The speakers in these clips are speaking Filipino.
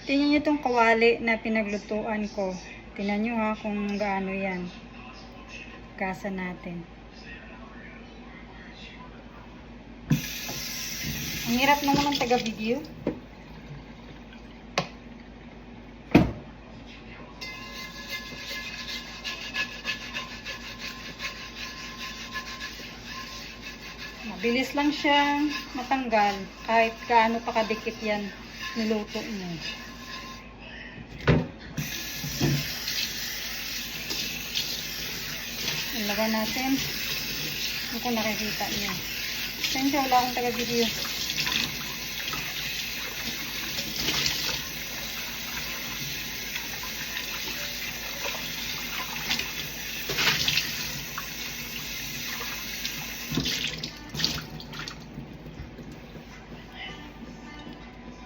Tingnan nyo itong kawali na pinaglutuan ko. Tingnan nyo ha kung gaano yan. Gasa natin. Ang hirap naman ng taga-video. Mabilis lang siyang matanggal kahit gaano pa kadikit yan niluto mo. Ilagay natin. Kung nakikita niyo. Sensya, wala akong taga-video.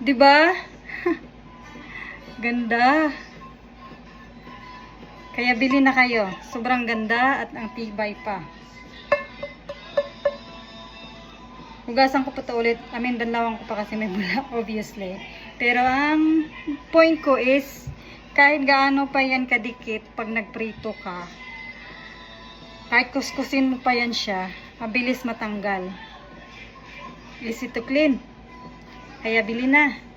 Diba? Ganda. Kaya bili na kayo. Sobrang ganda at ang tibay pa. Hugasan ko pa ito ulit. Danlawan ko pa kasi may bula, obviously. Pero ang point ko is, kahit gaano pa yan kadikit pag nagprito ka, kahit kuskusin mo pa yan siya, mabilis matanggal. Easy to clean. Kaya bili na.